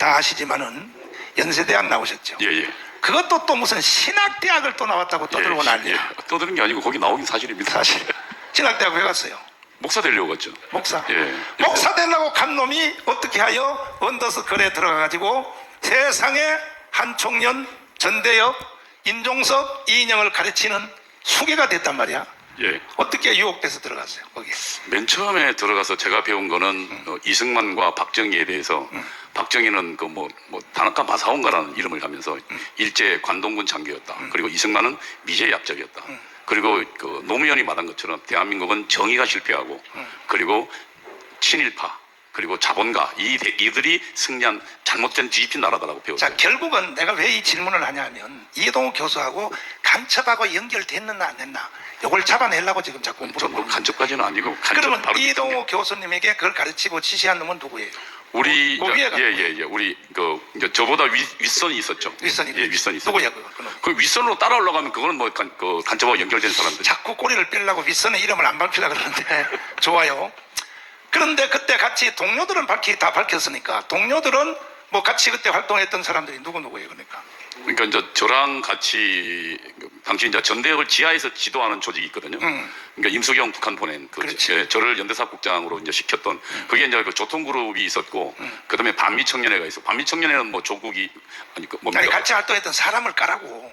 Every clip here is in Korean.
다 아시지만은 연세대학 나오셨죠. 예, 예. 그것도 또 무슨 신학대학을 또 나왔다고 떠들고 난리. 예. 떠드는 게 아니고 거기 나오긴 사실입니다. 사실 신학대학 왜 갔어요? 목사 되려고 갔죠. 목사. 예. 목사 되려고 간 놈이 어떻게 하여 언더스컬에 들어가가지고 세상에 한 청년 전대엽, 인종섭, 이인영을 가르치는 수괴가 됐단 말이야. 예. 어떻게 유혹돼서 들어갔어요 거기? 맨 처음에 들어가서 제가 배운 거는 이승만과 박정희에 대해서 박정희는 그 뭐 다나카 마사오인가라는 이름을 하면서 일제 관동군 장교였다. 그리고 이승만은 미제 약적이었다. 그리고 그 노무현이 말한 것처럼 대한민국은 정의가 실패하고 그리고 친일파 그리고 자본가 이들이 승리한 잘못된 뒤집힌 나라다라고 배웠어요. 자, 결국은 내가 왜 이 질문을 하냐면 이동우 교수하고 간첩하고 연결됐느냐 안 됐나 이걸 잡아내려고 지금 자꾸 물어보는. 간첩까지는 아니고 그러면 바로 이동우 교수님에게 그걸 가르치고 지시한 놈은 누구예요? 우리 그 위에가 예. 우리 그 이제 저보다 윗선이 있었죠. 윗선이. 예, 윗선이 있었죠. 누구야 그거? 그 윗선으로 따라 올라가면 그거는 뭐 그 간첩하고 연결된 사람들. 자꾸 꼬리를 빼려고 윗선의 이름을 안 밝히려고 그러는데 좋아요. 그런데 그때 같이 동료들은 다 밝혔으니까 동료들은 뭐 같이 그때 활동했던 사람들이 누구예요 그러니까? 그러니까 이제 저랑 같이 당시 이제 전대협을 지하에서 지도하는 조직이 있거든요. 그러니까 임수경 북한 보낸 그렇지. 저를 연대사국장으로 이제 시켰던 그게 이제 그 조통그룹이 있었고 그다음에 반미청년회가 있어. 반미청년회는 뭐 조국이 아니 그 뭡니까? 아니 같이 활동했던 사람을 까라고.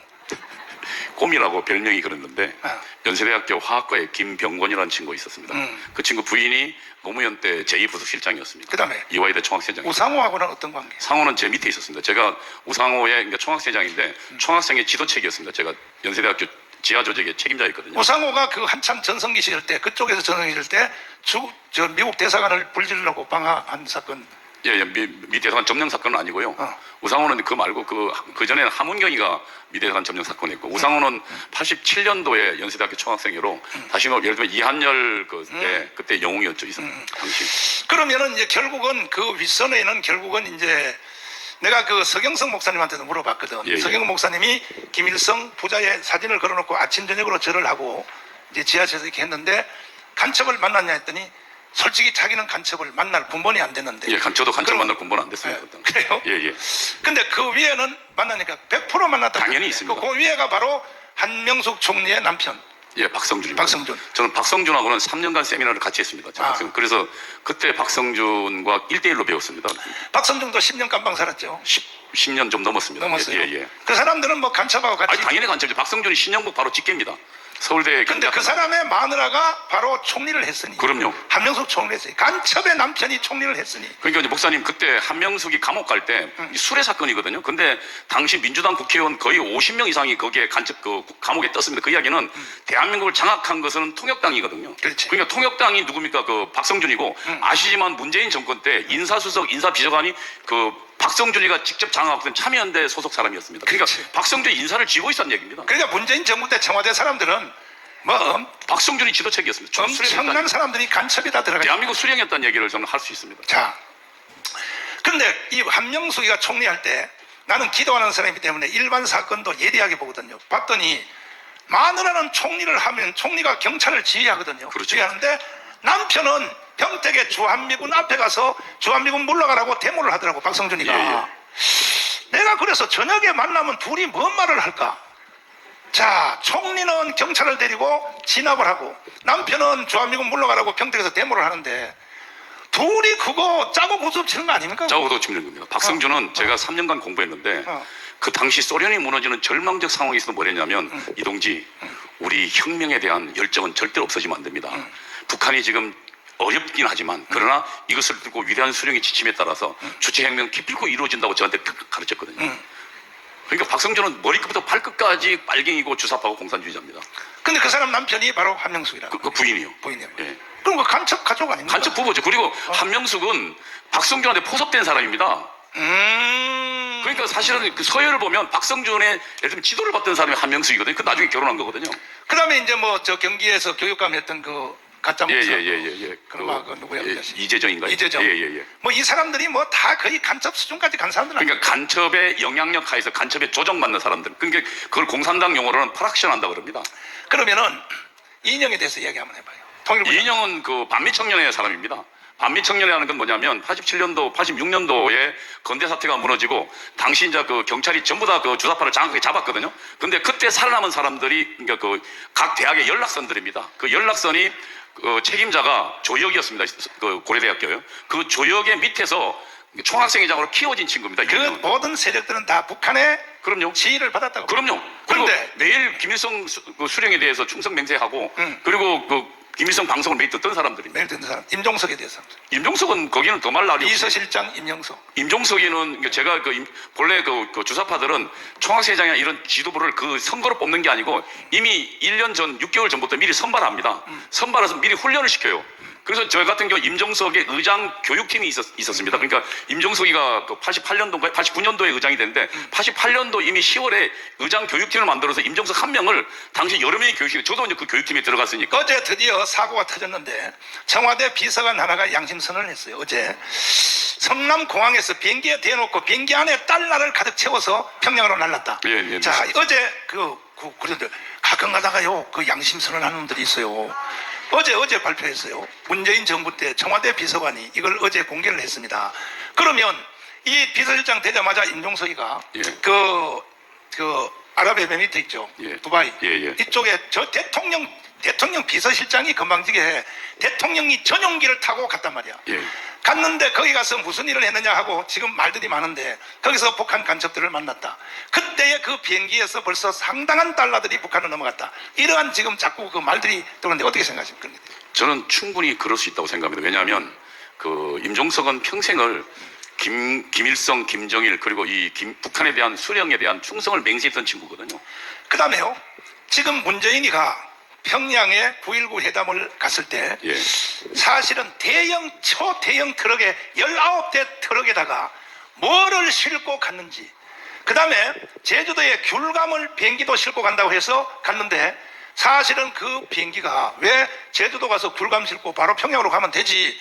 꼼이라고 별명이 그랬는데 아. 연세대학교 화학과에 김병권이라는 친구가 있었습니다. 그 친구 부인이 노무현 때 제2부속실장이었습니다. 그다음에 이화여대 총학생장. 우상호하고는 어떤 관계? 상호는 제 밑에 있었습니다. 제가 우상호의 그러니까 총학생장인데 총학생의 지도책이었습니다. 제가 연세대학교 지하 조직의 책임자였거든요. 우상호가 그 한참 전성기 시절 때 그쪽에서 전성기 시절 때 저 미국 대사관을 불질러고 방화한 사건. 예, 미 대사관 점령 사건은 아니고요. 우상호는 그 말고 그 전에는 함은경이가 미 대사관 점령 사건이었고 우상호는 87년도에 연세대학교 총학생회로 다시 뭐 예를 들면 이한열 그때 영웅이었죠, 당시. 그러면은 이제 결국은 그 윗선에는 결국은 이제 내가 그 서경석 목사님한테도 물어봤거든. 예. 서경석 목사님이 김일성 부자의 사진을 걸어놓고 아침 저녁으로 절을 하고 이제 지하철에서 이렇게 했는데 간첩을 만났냐 했더니 솔직히 자기는 간첩을 만날 군번이 안 됐는데. 예, 저도 간첩 만날 군번 안 됐습니다. 네, 그래요? 예, 예. 근데 그 위에는 만나니까 100% 만났다. 당연히 있습니다. 그 위에가 바로 한명숙 총리의 남편. 예, 박성준입니다. 박성준. 저는 박성준하고는 3년간 세미나를 같이 했습니다. 그래서 그때 박성준과 1대1로 배웠습니다. 박성준도 10년 깜방 살았죠. 10년 좀 넘었습니다. 넘었어요. 예. 그 사람들은 뭐 간첩하고 같이. 아니, 당연히 간첩이죠. 박성준이 신영복 바로 직계입니다. 서울대. 근데 그 사람의 마누라가 바로 총리를 했으니. 그럼요. 한명숙 총리를 했으니. 간첩의 남편이 총리를 했으니. 그러니까 이제 목사님 그때 한명숙이 감옥 갈 때 수뢰 사건이거든요. 근데 당시 민주당 국회의원 거의 50명 이상이 거기에 간첩 그 감옥에 떴습니다. 그 이야기는 대한민국을 장악한 것은 통역당이거든요. 그렇지. 그러니까 통역당이 누굽니까? 그 박성준이고 아시지만 문재인 정권 때 인사수석, 인사비서관이 그 박성준이가 직접 장악했던 참여연대 소속 사람이었습니다. 그러니까 그렇지. 박성준이 인사를 쥐고 있었던 얘기입니다. 그러니까 문재인 정부 때 청와대 사람들은 뭐 박성준이 지도책이었습니다. 엄청난 사람들이 간첩이 다 들어가. 대한민국 수령했다는 얘기를 저는 할 수 있습니다. 자, 근데 이 한명숙이가 총리할 때 나는 기도하는 사람이기 때문에 일반 사건도 예리하게 보거든요. 봤더니 마누라는 총리를 하면 총리가 경찰을 지휘하거든요. 그렇죠. 지휘하는데 남편은 평택의 주한미군 앞에 가서 주한미군 물러가라고 데모를 하더라고 박성준이가. 예. 내가 그래서 저녁에 만나면 둘이 뭔 말을 할까? 자, 총리는 경찰을 데리고 진압을 하고 남편은 주한미군 물러가라고 평택에서 데모를 하는데 둘이 그거 짜고 구슬 치는 거 아닙니까? 짜고도 치는 겁니다. 박성준은 제가 3년간 공부했는데 그 당시 소련이 무너지는 절망적 상황에서 뭘 했냐면 이동지 우리 혁명에 대한 열정은 절대로 없어지면 안 됩니다. 북한이 지금 어렵긴 하지만 그러나 이것을 두고 위대한 수령의 지침에 따라서 주체혁명 기필코 이루어진다고 저한테 가르쳤거든요. 그러니까 박성준은 머리끝부터 발끝까지 빨갱이고 주사파고 공산주의자입니다. 근데 그 사람 남편이 바로 한명숙이라고. 그 부인이요. 부인이요. 예. 그럼 그 간첩 가족 아닙니까? 간첩 부부죠. 그리고 한명숙은 박성준한테 포섭된 사람입니다. 그러니까 사실은 그 서열을 보면 박성준의 예를 들면 지도를 받던 사람이 한명숙이거든요. 그 나중에 결혼한 거거든요. 그다음에 이제 뭐 저 경기에서 교육감 했던 그 가짜 목사. 예. 그 누구야? 이재정인가요? 이재정. 예. 뭐 이 사람들이 뭐 다 거의 간첩 수준까지 간 사람들 아니에요? 그러니까 간첩의 영향력 하에서 간첩에 조정받는 사람들. 그러니까 그걸 공산당 용어로는 프락션 한다 그럽니다. 그러면은 이인영에 대해서 이야기 한번 해봐요. 통일부. 이인영은 그 반미청년회 사람입니다. 반미청년이라는 건 뭐냐면 87년도, 86년도에 건대 사태가 무너지고 당시 이제 그 경찰이 전부 다 그 주사파를 장악하게 잡았거든요. 근데 그때 살아남은 사람들이 그러니까 그 각 대학의 연락선들입니다. 그 연락선이 그 책임자가 조혁이었습니다. 그 고려대학교요. 그 조혁의 밑에서 총학생회장으로 키워진 친구입니다. 그 모든 세력들은 다 북한의 그럼요. 지휘를 받았다고. 그럼요. 그리고 그런데 매일 김일성 그 수령에 대해서 충성 맹세하고 그리고 그 김일성 방송을 매일 듣던 사람들입니다. 매일 듣는 사람 임종석에 대해서. 임종석은 거기는 더 말 나리 없이 비서실장 임영석. 임종석이는 제가 본래 그 주사파들은 총학생회장이나 이런 지도부를 그 선거로 뽑는 게 아니고 이미 1년 전 6개월 전부터 미리 선발합니다. 선발해서 미리 훈련을 시켜요. 그래서 저 같은 경우 임종석의 의장 교육팀이 있었습니다. 그러니까 임종석이가 그 88년도인가 89년도에 의장이 됐는데 88년도 이미 10월에 의장 교육팀을 만들어서 임종석 한 명을 당시 여러 명의 교육팀에 저도 이제 그 교육팀에 들어갔으니까 어제 드디어 사고가 터졌는데 청와대 비서관 하나가 양심선언을 했어요. 어제 성남공항에서 비행기에 대놓고 비행기 안에 달러를 가득 채워서 평양으로 날랐다. 예, 자, 어제 그런데 가끔 가다가요 그 양심선언 하는 분들이 있어요. 어제 발표했어요. 문재인 정부 때 청와대 비서관이 이걸 어제 공개를 했습니다. 그러면 이 비서실장 되자마자 임종석이가 예. 그 아랍에미리트 있죠. 예. 두바이. 예. 이쪽에 저 대통령 비서실장이 건방지게 대통령이 전용기를 타고 갔단 말이야. 예. 갔는데 거기 가서 무슨 일을 했느냐 하고 지금 말들이 많은데 거기서 북한 간첩들을 만났다. 그때의 그 비행기에서 벌써 상당한 달러들이 북한으로 넘어갔다. 이러한 지금 자꾸 그 말들이 들어오는데 어떻게 생각하십니까? 저는 충분히 그럴 수 있다고 생각합니다. 왜냐하면 그 임종석은 평생을 김일성, 김정일 그리고 북한에 대한 수령에 대한 충성을 맹세했던 친구거든요. 그 다음에요. 지금 문재인이가 평양에 9.19 회담을 갔을 때 예. 사실은 초대형 트럭에 19대 트럭에다가 뭐를 싣고 갔는지, 그 다음에 제주도에 귤감을 비행기도 싣고 간다고 해서 갔는데 사실은 그 비행기가 왜 제주도 가서 귤감 싣고 바로 평양으로 가면 되지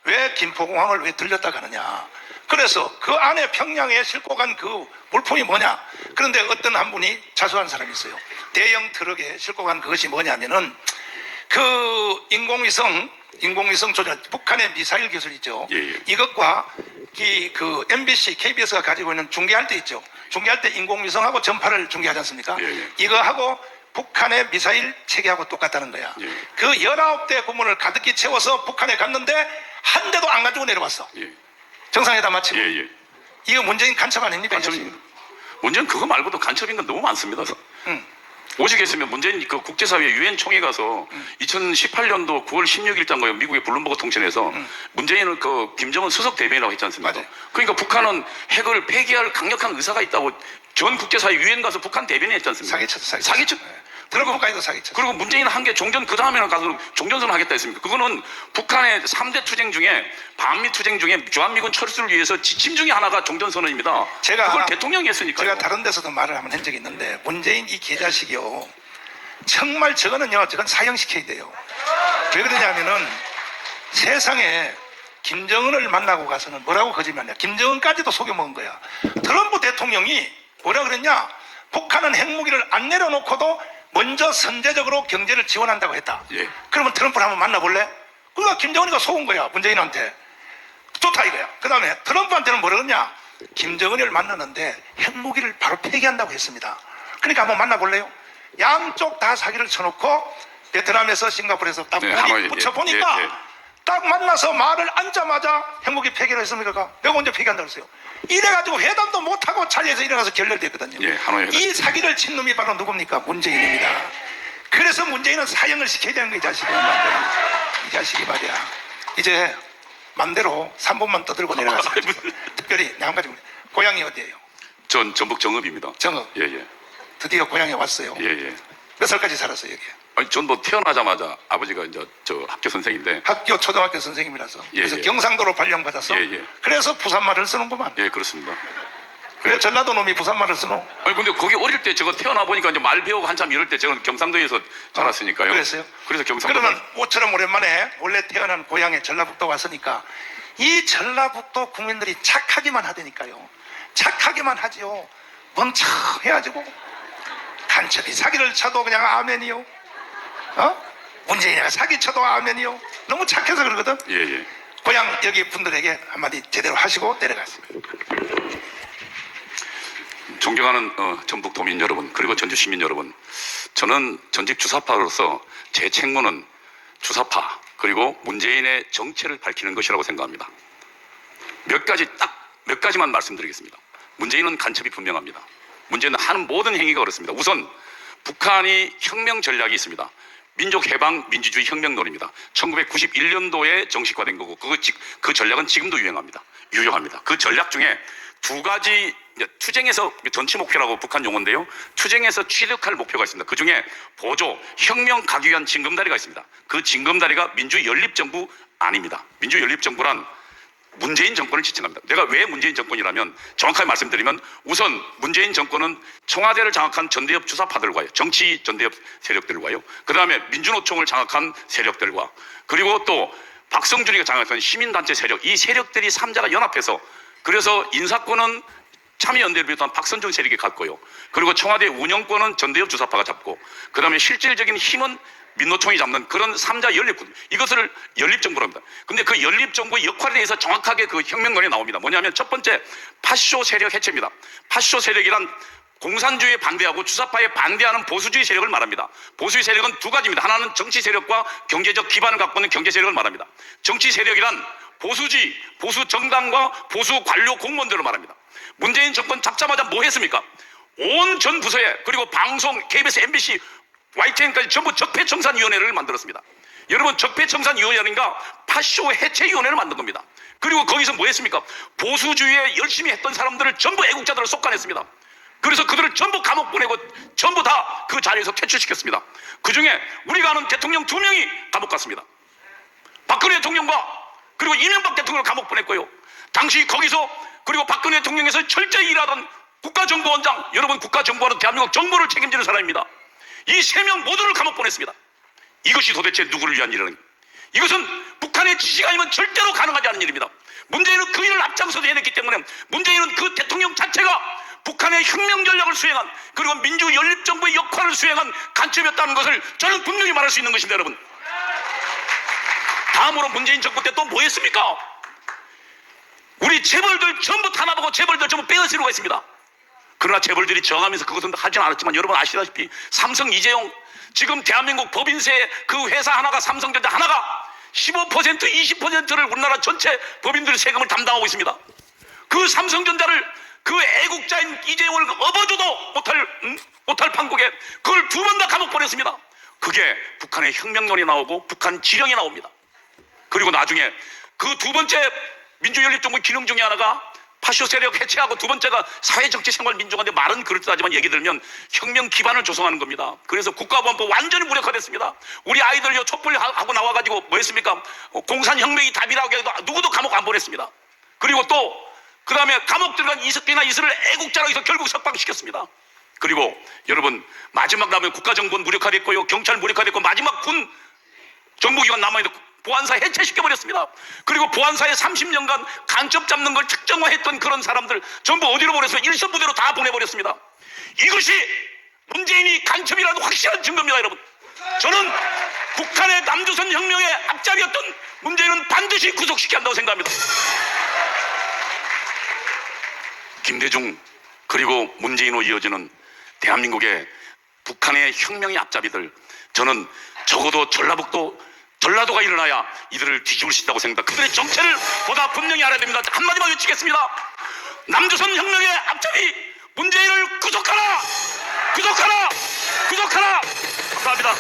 왜 김포공항을 왜 들렸다 가느냐. 그래서 그 안에 평양에 싣고 간 그 물품이 뭐냐. 그런데 어떤 한 분이 자수한 사람이 있어요. 대형 트럭에 싣고 간 그것이 뭐냐면은 그 인공위성 조절, 북한의 미사일 기술이죠. 예. 이것과 그 MBC, KBS가 가지고 있는 중계할 때 있죠. 중계할 때 인공위성하고 전파를 중계하지 않습니까? 예. 이거하고 북한의 미사일 체계하고 똑같다는 거야. 예. 그 19대 구문을 가득히 채워서 북한에 갔는데 한 대도 안 가지고 내려왔어. 예. 정상회담 마치고. 예. 이거 문재인 간첩 아닙니까? 간첩입니다. 문제는 그거 말고도 간첩인 건 너무 많습니다. 오시겠으면 문재인 그 국제사회 유엔 총회 가서 2018년도 9월 16일자인가요? 미국의 블룸버그 통신에서 문재인을 그 김정은 수석 대변이라고 했지 않습니까? 맞아요. 그러니까 북한은 핵을 폐기할 강력한 의사가 있다고 전 국제사회 유엔 가서 북한 대변인 했지 않습니까? 사기쳤. 트럼프까지도 사기쳤어. 그리고 문재인은 한 게 종전 그 다음에는 가서 종전선언 하겠다 했습니까? 그거는 북한의 3대 투쟁 중에 반미 투쟁 중에 주한미군 철수를 위해서 지침 중에 하나가 종전선언입니다. 그걸 대통령이 했으니까요. 제가 다른 데서도 말을 한번 한 적이 있는데 문재인 이 개자식이요. 정말 저건 사형시켜야 돼요. 왜 그러냐면은 세상에 김정은을 만나고 가서는 뭐라고 거짓말이야. 김정은까지도 속여먹은 거야. 트럼프 대통령이 뭐라 그랬냐. 북한은 핵무기를 안 내려놓고도 먼저 선제적으로 경제를 지원한다고 했다. 예. 그러면 트럼프를 한번 만나볼래? 그러니까 김정은이가 속은 거야. 문재인한테. 좋다 이거야. 그 다음에 트럼프한테는 뭐라 그러냐. 김정은을 만나는데 핵무기를 바로 폐기한다고 했습니다. 그러니까 한번 만나볼래요? 양쪽 다 사기를 쳐놓고 베트남에서 싱가포르에서 딱 붙여보니까 딱 만나서 말을 앉자마자 핵무기 폐기를 했습니까? 내가 언제 폐기한다고 했어요? 이래가지고 회담도 못하고 자리에서 일어나서 결렬됐거든요. 예, 하노이 회담. 이 사기를 친 놈이 바로 누굽니까? 문재인입니다. 그래서 문재인은 사형을 시켜야 되는 거야, 이 자식이. 이 자식이 말이야. 이제 맘대로 3분만 떠들고 내려가서 특별히 내가 한 가지 고향이 어디예요? 전 전북 정읍입니다. 정읍. 예. 드디어 고향에 왔어요. 예. 몇 살까지 살았어요, 여기? 아니, 전 뭐 태어나자마자 아버지가 이제 저 학교 선생인데. 학교 초등학교 선생님이라서. 그래서 예. 경상도로 발령받아서. 예. 그래서 부산말을 쓰는구만. 예, 그렇습니다. 그래 전라도 놈이 부산말을 쓰노? 아니 근데 거기 어릴 때 제가 태어나 보니까 이제 말 배우고 한참 이럴 때 제가 경상도에서 자랐으니까요. 그랬어요? 그래서 경상도. 그러면 모처럼 오랜만에 원래 태어난 고향에 전라북도 왔으니까 이 전라북도 국민들이 착하기만 하다니까요. 착하기만 하지요. 멍청해가지고 간첩이 사기를 쳐도 그냥 아멘이요. 문재인이가 사기 쳐도 아멘이요. 너무 착해서 그러거든. 예. 고향 여기 분들에게 한마디 제대로 하시고 내려가겠습니다. 존경하는 전북 도민 여러분, 그리고 전주 시민 여러분, 저는 전직 주사파로서 제 책무는 주사파 그리고 문재인의 정체를 밝히는 것이라고 생각합니다. 몇 가지만 말씀드리겠습니다. 문재인은 간첩이 분명합니다. 문재인은 하는 모든 행위가 그렇습니다. 우선 북한이 혁명 전략이 있습니다. 민족해방 민주주의 혁명론입니다. 1991년도에 정식화된 거고 그 전략은 지금도 유용합니다. 그 전략 중에 두 가지 투쟁에서 전치 목표라고 북한 용어인데요. 투쟁에서 취득할 목표가 있습니다. 그 중에 보조, 혁명 가기 위한 징검다리가 있습니다. 그 징검다리가 민주연립정부 아닙니다. 민주연립정부란 문재인 정권을 지칭합니다. 내가 왜 문재인 정권이라면 정확하게 말씀드리면 우선 문재인 정권은 청와대를 장악한 전대협 주사파들과요, 정치 전대협 세력들과요, 그 다음에 민주노총을 장악한 세력들과 그리고 또 박성준이가 장악한 시민단체 세력, 이 세력들이 3자가 연합해서 그래서 인사권은 참여연대를 비롯한 박선준 세력이 갖고요. 그리고 청와대 운영권은 전대협 주사파가 잡고 그 다음에 실질적인 힘은 민노총이 잡는 그런 3자 연립군, 이것을 연립정부로 합니다. 근데 그 연립정부의 역할에 대해서 정확하게 그 혁명론이 나옵니다. 뭐냐면 첫 번째 파쇼 세력 해체입니다. 파쇼 세력이란 공산주의에 반대하고 주사파에 반대하는 보수주의 세력을 말합니다. 보수주의 세력은 두 가지입니다. 하나는 정치 세력과 경제적 기반을 갖고 있는 경제 세력을 말합니다. 정치 세력이란 보수주의, 보수 정당과 보수 관료 공무원들을 말합니다. 문재인 정권 잡자마자 뭐 했습니까? 온 전 부서에 그리고 방송, KBS, MBC, YTN까지 전부 적폐청산위원회를 만들었습니다. 여러분, 적폐청산위원회인가 파쇼 해체위원회를 만든 겁니다. 그리고 거기서 뭐 했습니까? 보수주의에 열심히 했던 사람들을 전부 애국자들을 속간했습니다. 그래서 그들을 전부 감옥 보내고 전부 다 그 자리에서 퇴출시켰습니다. 그 중에 우리가 아는 대통령 2명이 감옥 갔습니다. 박근혜 대통령과 그리고 이명박 대통령을 감옥 보냈고요. 당시 거기서 그리고 박근혜 대통령에서 철저히 일하던 국가정보원장, 여러분 국가정보원은 대한민국 정보를 책임지는 사람입니다. 이 3명 모두를 감옥 보냈습니다. 이것이 도대체 누구를 위한 일이는, 이것은 북한의 지시가 아니면 절대로 가능하지 않은 일입니다. 문재인은 그 일을 앞장서서 해냈기 때문에 문재인은 그 대통령 자체가 북한의 혁명 전략을 수행한 그리고 민주연립정부의 역할을 수행한 간첩이었다는 것을 저는 분명히 말할 수 있는 것입니다. 여러분, 다음으로 문재인 정부 때 또 뭐 했습니까? 우리 재벌들 전부 탄압하고 재벌들 전부 빼앗으려고 했습니다. 그러나 재벌들이 저항하면서 그것은 하진 않았지만 여러분 아시다시피 삼성 이재용, 지금 대한민국 법인세 그 회사 하나가, 삼성전자 하나가 15% 20%를 우리나라 전체 법인들의 세금을 담당하고 있습니다. 그 삼성전자를 그 애국자인 이재용을 업어줘도 못할 판국에 그걸 2번 다 감옥 보냈습니다. 그게 북한의 혁명론이 나오고 북한 지령이 나옵니다. 그리고 나중에 그 두 번째 민주연립정부 기능 중에 하나가 파쇼 세력 해체하고 두 번째가 사회정치생활민주화인데 말은 그렇다지만 얘기 들으면 혁명 기반을 조성하는 겁니다. 그래서 국가보안법 완전히 무력화됐습니다. 우리 아이들요 촛불하고 나와가지고 뭐 했습니까? 공산혁명이 답이라고 해도 누구도 감옥 안 보냈습니다. 그리고 또 그 다음에 감옥 들어간 이석기나 이슬을 애국자라고 해서 결국 석방시켰습니다. 그리고 여러분 마지막 남은 국가정보는 무력화됐고요, 경찰 무력화됐고 마지막 군 정보기관 남아있는 보안사 해체시켜버렸습니다. 그리고 보안사에 30년간 간첩 잡는 걸 특정화했던 그런 사람들 전부 어디로 보내서 일선부대로 다 보내버렸습니다. 이것이 문재인이 간첩이라도 확실한 증거입니다. 여러분, 저는 북한의 남조선 혁명의 앞잡이였던 문재인은 반드시 구속시켜야 한다고 생각합니다. 김대중 그리고 문재인으로 이어지는 대한민국의 북한의 혁명의 앞잡이들, 저는 적어도 전라도가 일어나야 이들을 뒤집을 수 있다고 생각합니다. 그들의 정체를 보다 분명히 알아야 됩니다. 한마디만 외치겠습니다. 남조선 혁명의 앞잡이 문재인을 구속하라! 구속하라! 구속하라! 감사합니다.